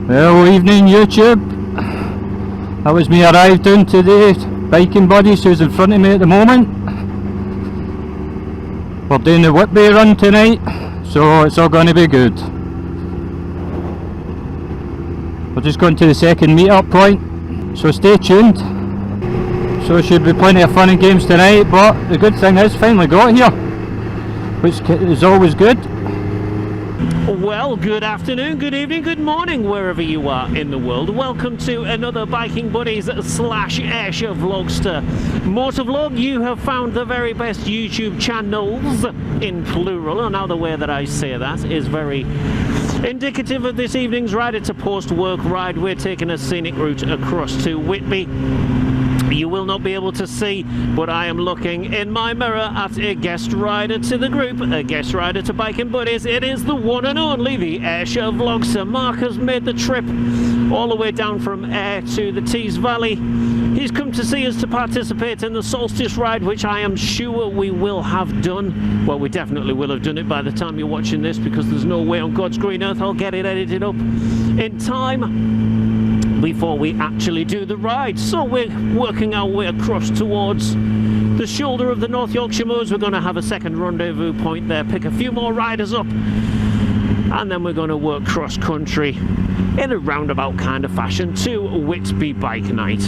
Well, evening YouTube. That was me arrived down to the biking buddies who's in front of me at the moment. We're doing the Whitby run tonight, so it's all going to be good. We're just going to the second meet-up point, so stay tuned. So should be plenty of fun and games tonight, but the good thing is finally got here, which is always good. Well, good afternoon, good evening, good morning, wherever you are in the world. Welcome to another Biking Buddies / Ayrshire Vlogster Motovlog. You have found the very best YouTube channels, in plural, and now the way that I say that is very indicative of this evening's ride. It's a post-work ride. We're taking a scenic route across to Whitby. You will not be able to see, but I am looking in my mirror at a guest rider to the group, a guest rider to Biking Buddies. It is the one and only, the Ayrshire Vlogster. Mark has made the trip all the way down from Ayr to the Tees Valley. He's come to see us to participate in the Solstice ride, which I am sure we will have done. Well, we definitely will have done it by the time you're watching this, because there's no way on God's green earth I'll get it edited up in time before we actually do the ride. So we're working our way across towards the shoulder of the North Yorkshire Moors. We're going to have a second rendezvous point there, pick a few more riders up, and then we're going to work cross country in a roundabout kind of fashion to Whitby Bike Night.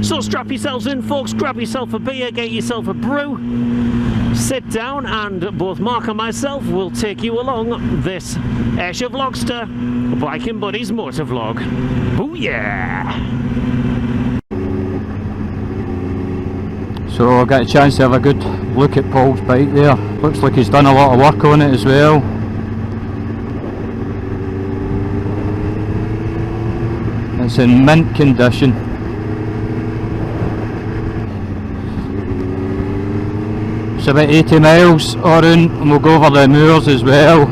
So strap yourselves in, folks, grab yourself a beer, get yourself a brew, sit down, and both Mark and myself will take you along this Ayrshire Vlogster Biking Buddies Motovlog. Booyah! So I got a chance to have a good look at Paul's bike there. Looks like he's done a lot of work on it as well. It's in mint condition. It's about 80 miles around, and we'll go over the moors as well.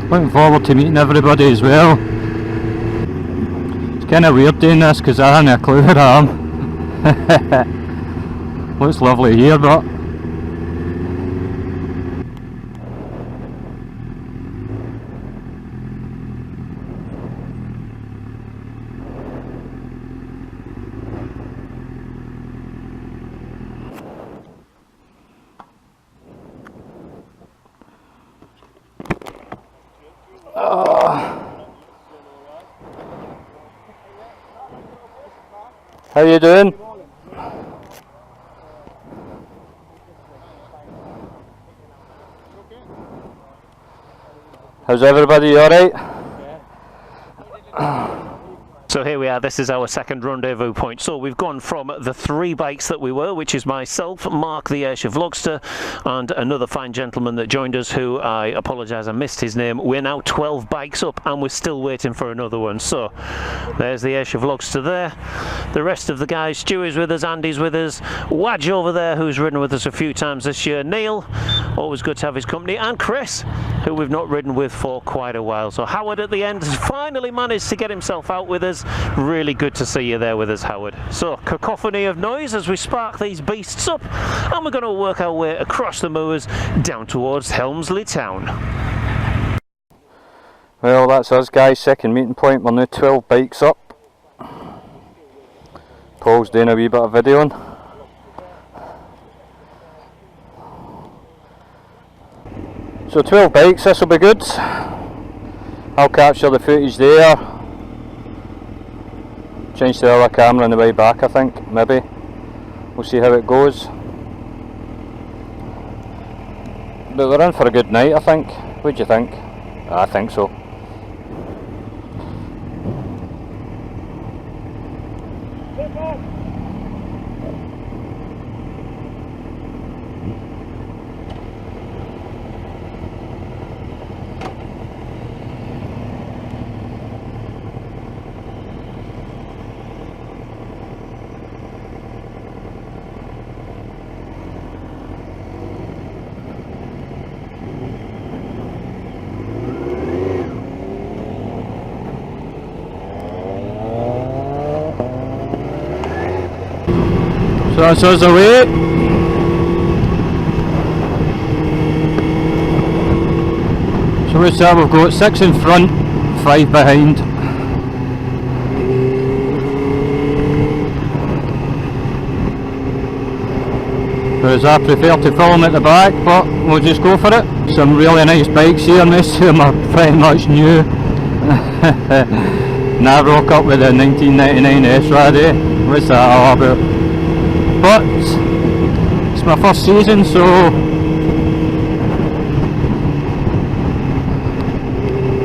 Looking forward to meeting everybody as well. It's kind of weird doing this because I haven't a clue where I am. Looks lovely here, but how you doing? How's everybody, alright? So here we are, this is our second rendezvous point. So we've gone from the 3 bikes that we were, which is myself, Mark the Ayrshire Vlogster, and another fine gentleman that joined us, who I apologise I missed his name. We're now 12 bikes up and we're still waiting for another one. So there's the Ayrshire Vlogster there. The rest of the guys, Stewie's with us, Andy's with us, Wadge over there, who's ridden with us a few times this year, Neil, always good to have his company, and Chris, who we've not ridden with for quite a while. So Howard at the end has finally managed to get himself out with us. Really good to see you there with us, Howard. So cacophony of noise as we spark these beasts up, and we're going to work our way across the moors down towards Helmsley Town. Well, that's us guys, second meeting point. We're now 12 bikes up. Paul's doing a wee bit of videoing. So 12 bikes, this will be good. I'll capture the footage there. Change the other camera on the way back, I think, maybe. We'll see how it goes. But we're in for a good night, I think. What do you think? I think so. So that's us away. So what's that? We've got 6 in front, 5 behind. Whereas I prefer to film at the back, but we'll just go for it. Some really nice bikes here, and most of them are pretty much new. Now I rock up with a 1999 S-Rad, what's that all about? But it's my first season, so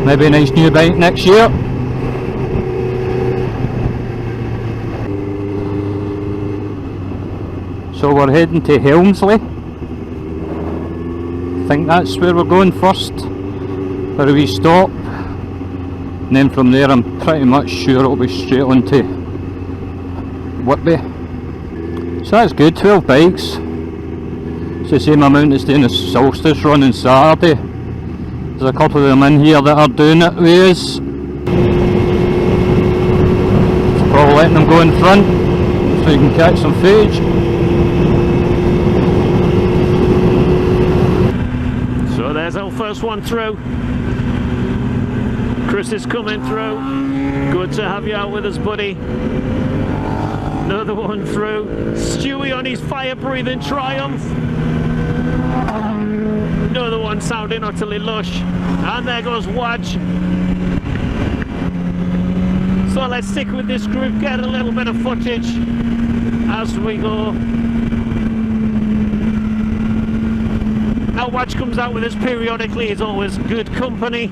maybe a nice new bike next year. So we're heading to Helmsley. I think that's where we're going first for a wee stop, and then from there I'm pretty much sure it'll be straight on to Whitby. So that's good, 12 bikes. It's the same amount as doing the solstice run on Saturday. There's a couple of them in here that are doing it with us. Just probably letting them go in front so you can catch some footage. So there's our first one through. Chris is coming through. Good to have you out with us, buddy. Another one through. Stewie on his fire-breathing Triumph. Another one sounding utterly lush. And there goes Wadge. So let's stick with this group, get a little bit of footage as we go. Now Wadge comes out with us periodically, he's always good company.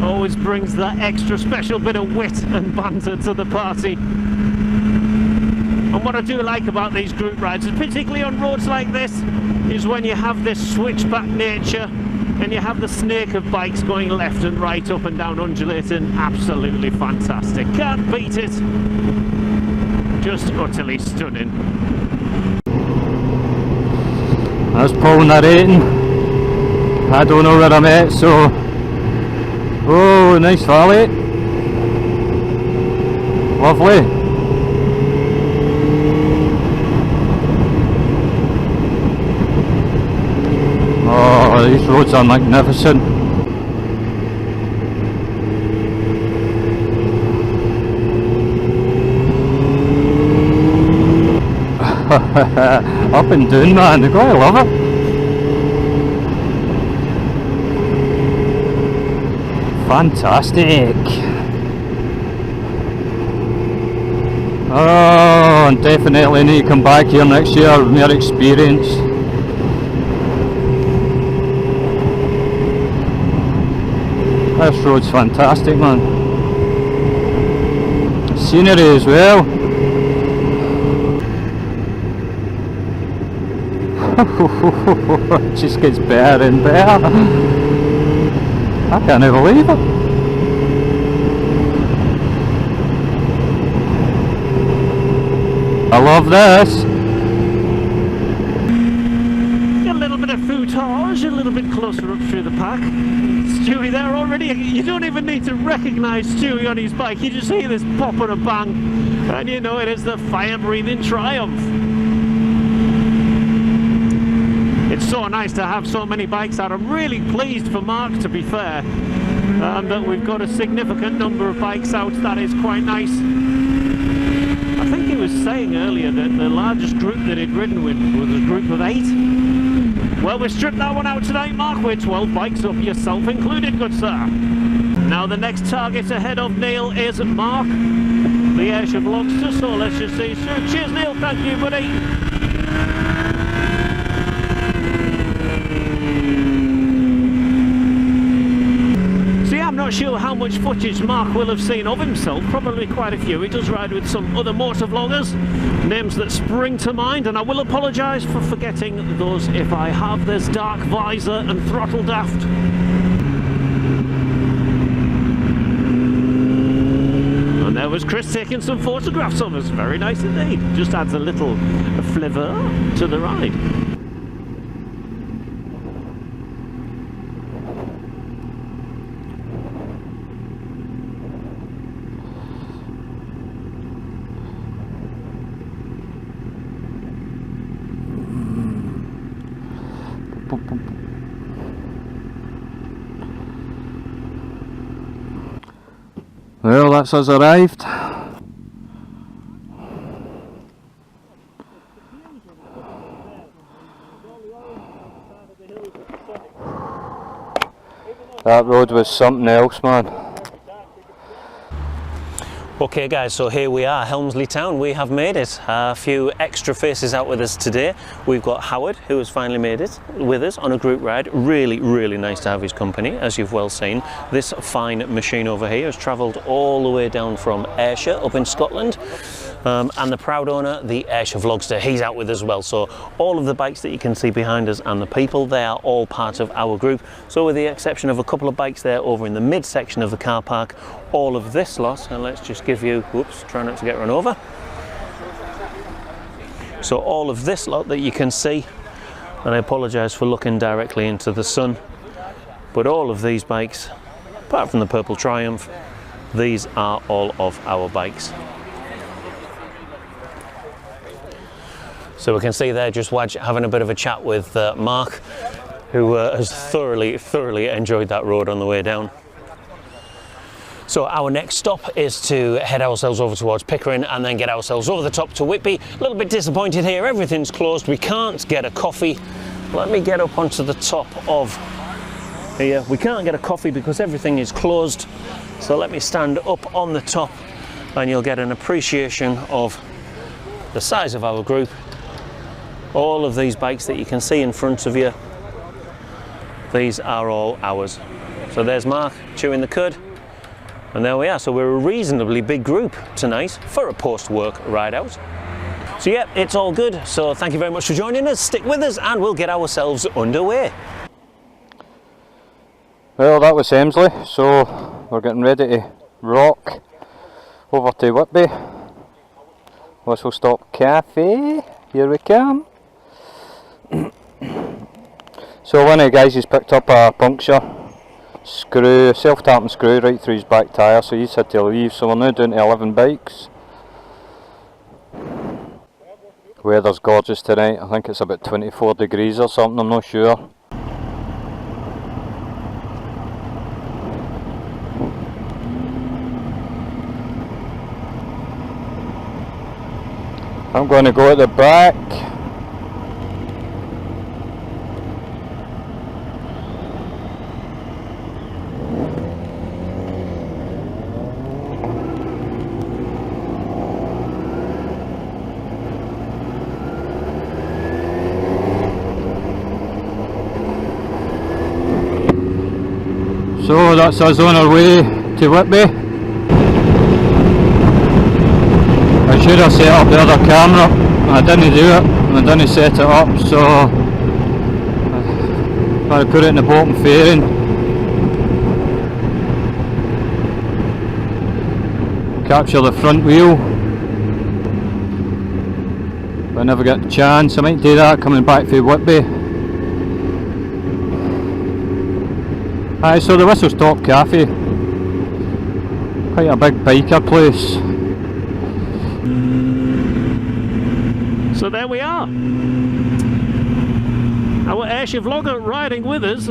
Always brings that extra special bit of wit and banter to the party. And what I do like about these group rides, particularly on roads like this, is when you have this switchback nature and you have the snake of bikes going left and right, up and down, undulating. Absolutely fantastic. Can't beat it. Just utterly stunning. That's Paul narrating. I don't know where I'm at, so... Oh, nice valley. Lovely. Oh, these roads are magnificent. Up and down, man, you've got to love it. Fantastic. Oh, and definitely need to come back here next year with more experience. This road's fantastic, man. Scenery as well. It just gets better and better. I can't believe it. I love this. A little bit of footage, a little bit closer up through the pack. Stewie there already. You don't even need to recognise Stewie on his bike. You just hear this pop and a bang, and you know it is the fire-breathing Triumph. It's so nice to have so many bikes out. I'm really pleased for Mark, to be fair, that we've got a significant number of bikes out. That is quite nice. I think he was saying earlier that the largest group that he'd ridden with was a group of 8. Well, we stripped that one out tonight, Mark. We're 12 bikes up, yourself included, good sir. Now the next target ahead of Neil is Mark, the Ayrshire Vlogster, so let's just see. So, cheers, Neil. Thank you, buddy. I'm not sure how much footage Mark will have seen of himself, probably quite a few. He does ride with some other motovloggers, names that spring to mind, and I will apologise for forgetting those if I have. There's Dark Visor and Throttle Daft. And there was Chris taking some photographs of us. Very nice indeed. Just adds a little flavour to the ride. Well, that's us arrived. That road was something else, man. Okay guys, so here we are, Helmsley Town. We have made it. A few extra faces out with us today. We've got Howard, who has finally made it with us on a group ride. Really, really nice to have his company, as you've well seen. This fine machine over here has travelled all the way down from Ayrshire up in Scotland. And the proud owner, the Ayrshire Vlogster, he's out with us as well. So all of the bikes that you can see behind us and the people, they are all part of our group. So with the exception of a couple of bikes there over in the mid section of the car park, all of this lot, and let's just give you, whoops, try not to get run over. So all of this lot that you can see, and I apologise for looking directly into the sun, but all of these bikes, apart from the Purple Triumph, these are all of our bikes. So we can see there just Wadge having a bit of a chat with Mark, who has thoroughly enjoyed that road on the way down. So our next stop is to head ourselves over towards Pickering and then get ourselves over the top to Whitby. A little bit disappointed here, everything's closed, we can't get a coffee. Let me get up onto the top of here. We can't get a coffee because everything is closed. So let me stand up on the top and you'll get an appreciation of the size of our group. All of these bikes that you can see in front of you, these are all ours. So there's Mark chewing the cud, and there we are. So we're a reasonably big group tonight for a post-work ride out. So yeah, it's all good. So thank you very much for joining us. Stick with us and we'll get ourselves underway. Well, that was Helmsley, so we're getting ready to rock over to Whitby. WhistleStop Cafe, here we come. So one of the guys has picked up a puncture screw, self-tapping screw right through his back tyre, so he's had to leave. So we're now down to 11 bikes. Weather's gorgeous tonight. I think it's about 24 degrees or something, I'm not sure. I'm going to go at the back. So that's us on our way to Whitby. I should have set up the other camera, I didn't do it, I didn't set it up, so I put it in the bottom fairing. Capture the front wheel, but I never get the chance. I might do that coming back from Whitby. Aye, so the WhistleStop Cafe, quite a big biker place. So there we are. Our Ayrshire vlogger riding with us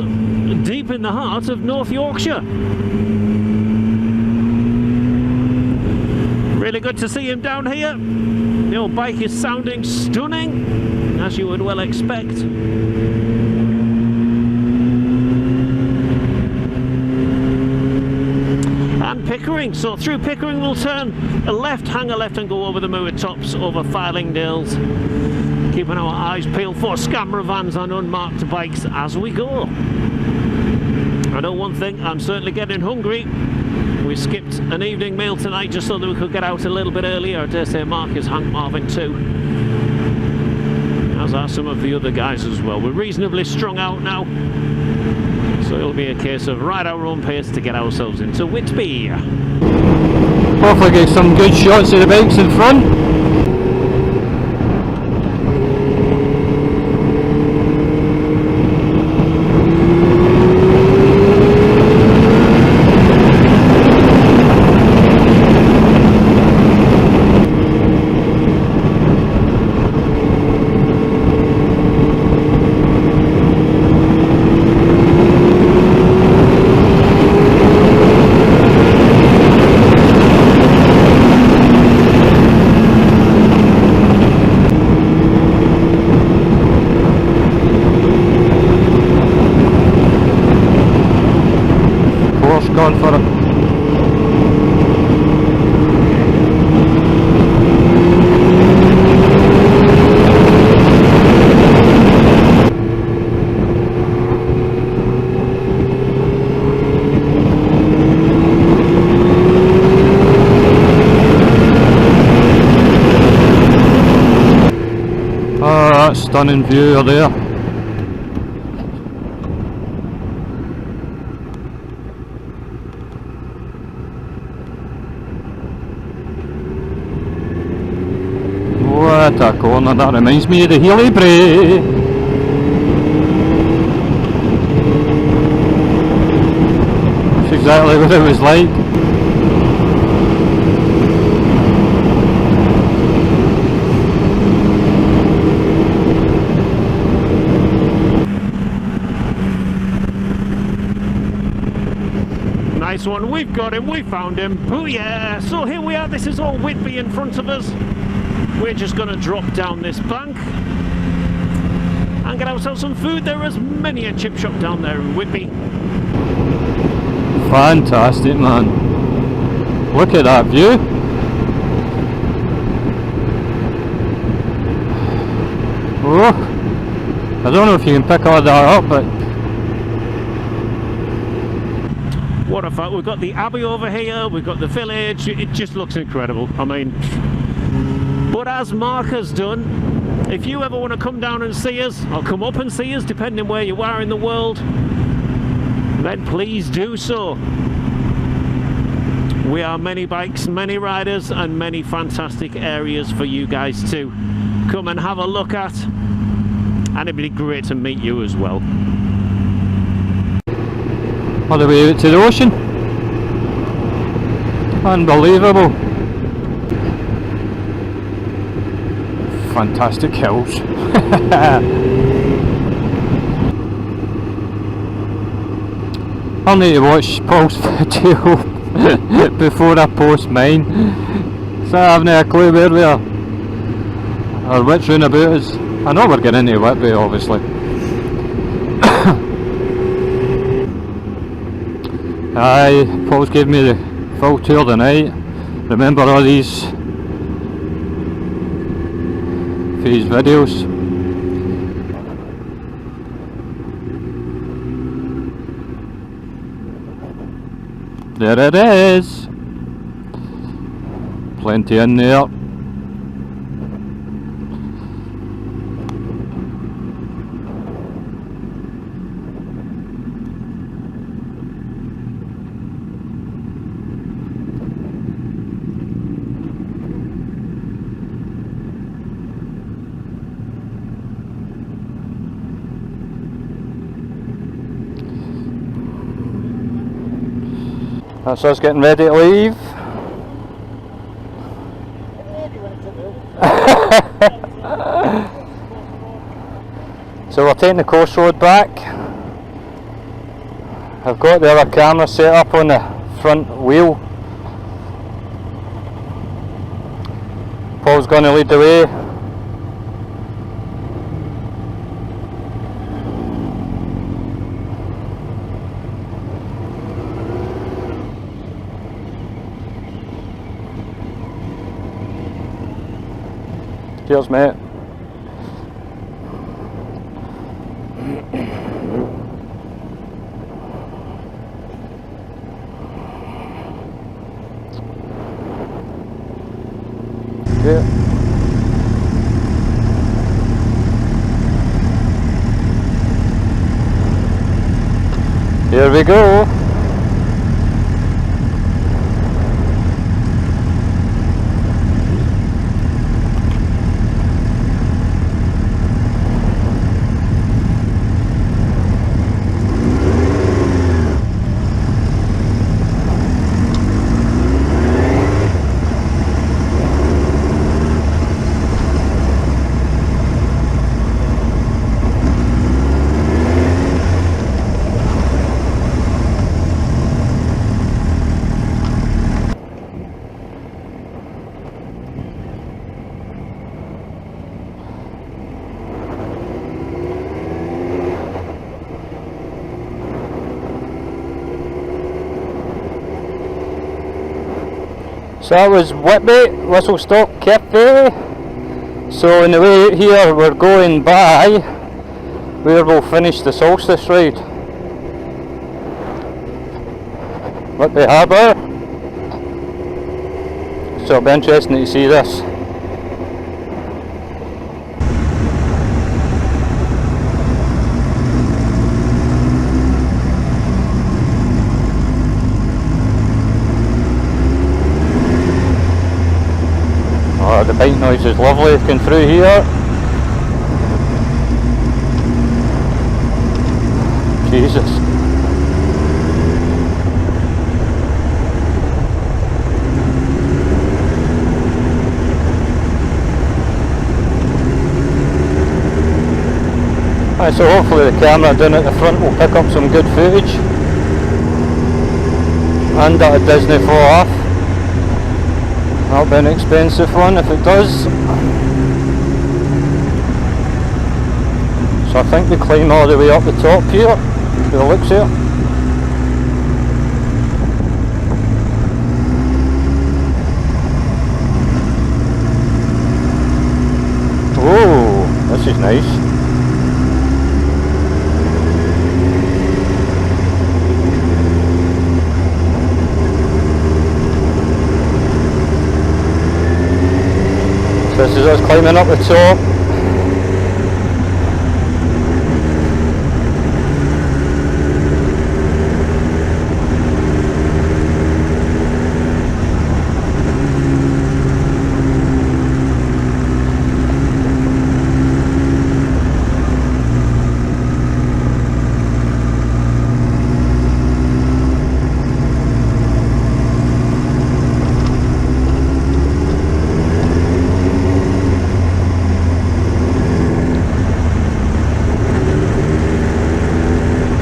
deep in the heart of North Yorkshire. Really good to see him down here. The old bike is sounding stunning, as you would well expect. And Pickering, so through Pickering we'll turn a left, hang a left and go over the moor tops over Filingdales, keeping our eyes peeled for scammer vans and unmarked bikes as we go. I know one thing, I'm certainly getting hungry. We skipped an evening meal tonight just so that we could get out a little bit earlier. I dare say Mark is Hank Marvin too, as are some of the other guys as well. We're reasonably strung out now, so it'll be a case of ride our own pace to get ourselves into Whitby. Hopefully get some good shots of the bikes in front. that stunning view there. What a corner, that reminds me of the Healy Bray. That's exactly what it was like. Nice one, we've got him, we found him. Booyah! So here we are, this is all Whitby in front of us. We're just going to drop down this bank and get ourselves some food. There is many a chip shop down there in Whitby. Fantastic, man. Look at that view. Oh, I don't know if you can pick all that up, but what a fact. We've got the Abbey over here, we've got the village. It just looks incredible. I mean, but as Mark has done, if you ever want to come down and see us, or come up and see us, depending where you are in the world, then please do so. We are many bikes, many riders, and many fantastic areas for you guys to come and have a look at, and it'd be great to meet you as well. all the way out to the ocean. Unbelievable. Fantastic hills. I'll need to watch Paul's video before I post mine, so I haven't a clue where we are or which roundabout is. I know we're getting into Whitby, obviously. Aye, Paul's gave me the full tour of the night. Remember all these for his videos. There it is. Plenty in there. That's us getting ready to leave. So we're taking the coast road back. I've got the other camera set up on the front wheel. Paul's going to lead the way. Cheers, mate. Yeah. Here we go. So that was Whitby, WhistleStop Cafe. So on the way out here we're going by where we'll finish the solstice ride. Whitby Harbour. So it'll be interesting to see this. Oh, the bike noise is lovely coming through here. Jesus. Right, so hopefully the camera down at the front will pick up some good footage. And that a Disney 4F. That'll be an expensive one if it does. So I think we climb all the way up the top here, to the looks here. Oh, this is nice. This is us climbing up the top.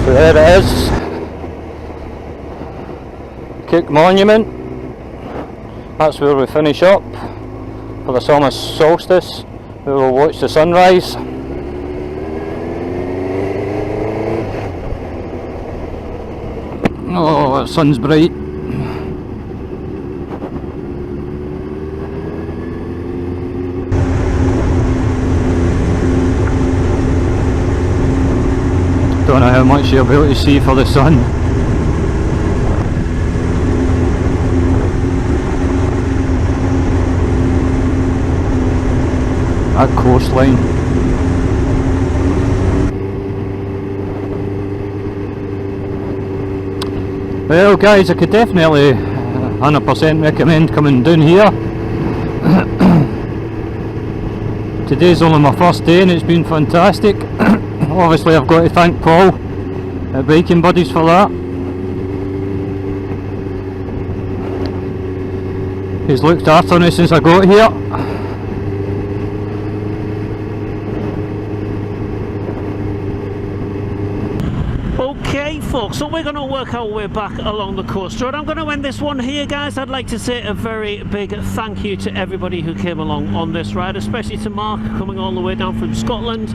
There it is, Cook Monument. That's where we finish up for the summer solstice. We will watch the sunrise. Oh, the sun's bright. Don't know how much you'll be able to see for the sun. That coastline. Well guys, I could definitely 100% recommend coming down here. Today's only my first day and it's been fantastic. Obviously I've got to thank Paul at Biking Buddies for that. He's looked after me since I got here. Okay folks, so we're going to work our way back along the coast road. I'm going to end this one here guys. I'd like to say a very big thank you to everybody who came along on this ride, especially to Mark coming all the way down from Scotland,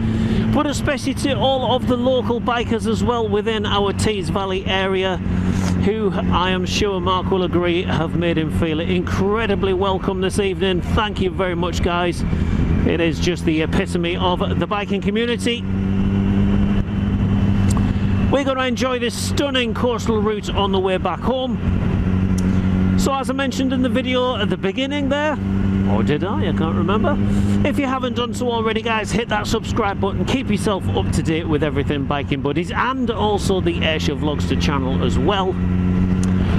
but especially to all of the local bikers as well within our Tees Valley area, who I am sure Mark will agree have made him feel incredibly welcome this evening. Thank you very much guys. It is just the epitome of the biking community. We're going to enjoy this stunning coastal route on the way back home. So as I mentioned in the video at the beginning there, or did I can't remember. If you haven't done so already guys, hit that subscribe button, keep yourself up to date with everything Biking Buddies, and also the Ayrshire Vlogster channel as well.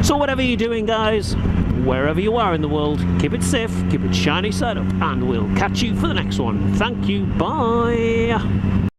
So whatever you're doing guys, wherever you are in the world, keep it safe, keep it shiny side up, and we'll catch you for the next one. Thank you, bye.